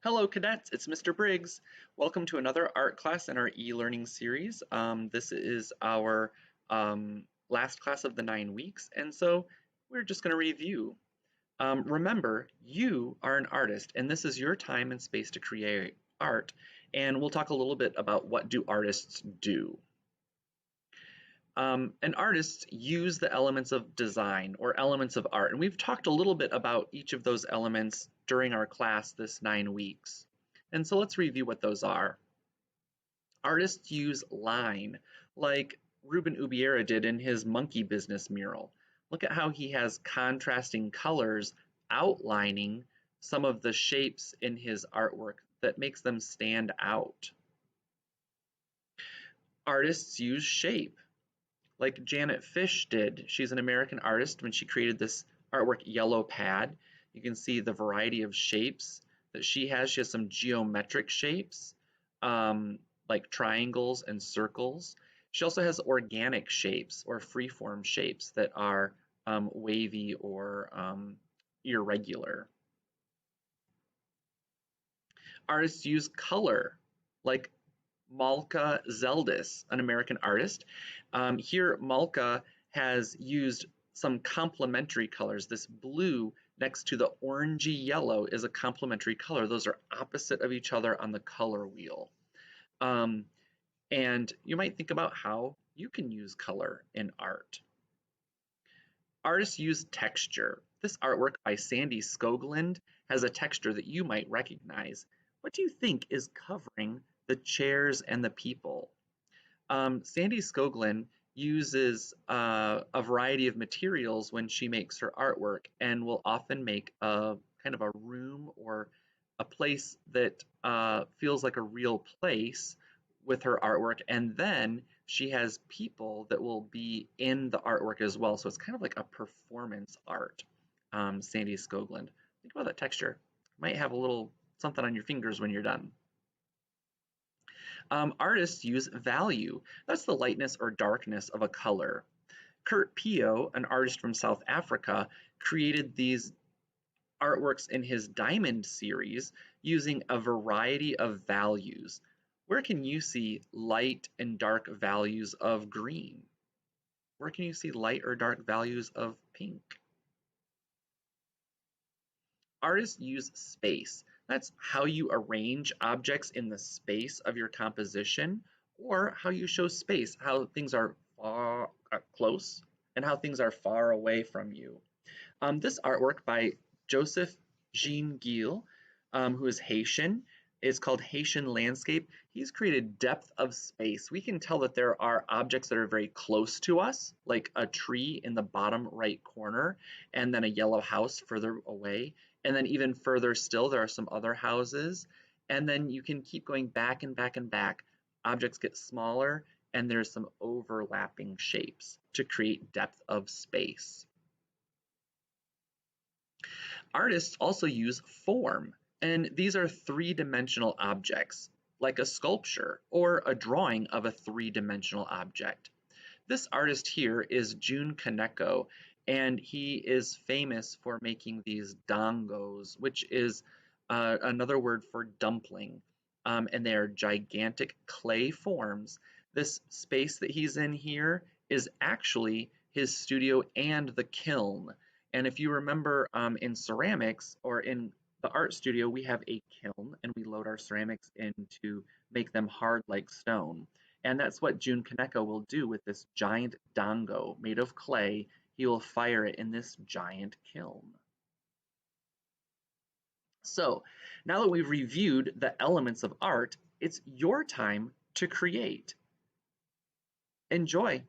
Hello cadets, it's Mr. Briggs. Welcome to another art class in our e-learning series. This is our last class of the 9 weeks, and so we're just going to review. Remember, you are an artist, and this is your time and space to create art, and we'll talk a little bit about what do artists do. And artists use the elements of design or elements of art, and we've talked a little bit about each of those elements during our class this 9 weeks. And so let's review what those are. Artists use line, like Ruben Ubiera did in his monkey business mural. Look at how he has contrasting colors outlining some of the shapes in his artwork that makes them stand out. Artists use shape, like Janet Fish did. She's an American artist. When she created this artwork, Yellow Pad, you can see the variety of shapes that she has. She has some geometric shapes, like triangles and circles. She also has organic shapes or freeform shapes that are wavy or irregular. Artists use color, like Malka Zeldis, an American artist. Here, Malka has used some complementary colors. This blue next to the orangey yellow is a complementary color. Those are opposite of each other on the color wheel. And you might think about how you can use color in art. Artists use texture. This artwork by Sandy Skoglund has a texture that you might recognize. What do you think is covering the chairs and the people? Sandy Skoglund uses a variety of materials when she makes her artwork and will often make a kind of a room or a place that feels like a real place with her artwork, and then she has people that will be in the artwork as well. So it's kind of like a performance art. Sandy Skoglund. Think about that texture. Might have a little something on your fingers when you're done. Artists use value. That's the lightness or darkness of a color. Kurt Pio, an artist from South Africa, created these artworks in his Diamond series using a variety of values. Where can you see light and dark values of green? Where can you see light or dark values of pink? Artists use space. That's how you arrange objects in the space of your composition, or how you show space, how things are far close and how things are far away from you. This artwork by Joseph Jean Giel, who is Haitian, is called Haitian Landscape. He's created depth of space. We can tell that there are objects that are very close to us, like a tree in the bottom right corner, and then a yellow house further away. And then even further still, there are some other houses. And then you can keep going back and back and back. Objects get smaller, and there's some overlapping shapes to create depth of space. Artists also use form, and these are three-dimensional objects, like a sculpture or a drawing of a three-dimensional object. This artist here is Jun Kaneko, and he is famous for making these dongos, which is another word for dumpling, and they are gigantic clay forms. This space that he's in here is actually his studio and the kiln. And if you remember in ceramics or in the art studio, we have a kiln and we load our ceramics in to make them hard like stone. And that's what Jun Kaneko will do with this giant dongo made of clay. He will fire it in this giant kiln. So now that we've reviewed the elements of art, it's your time to create. Enjoy.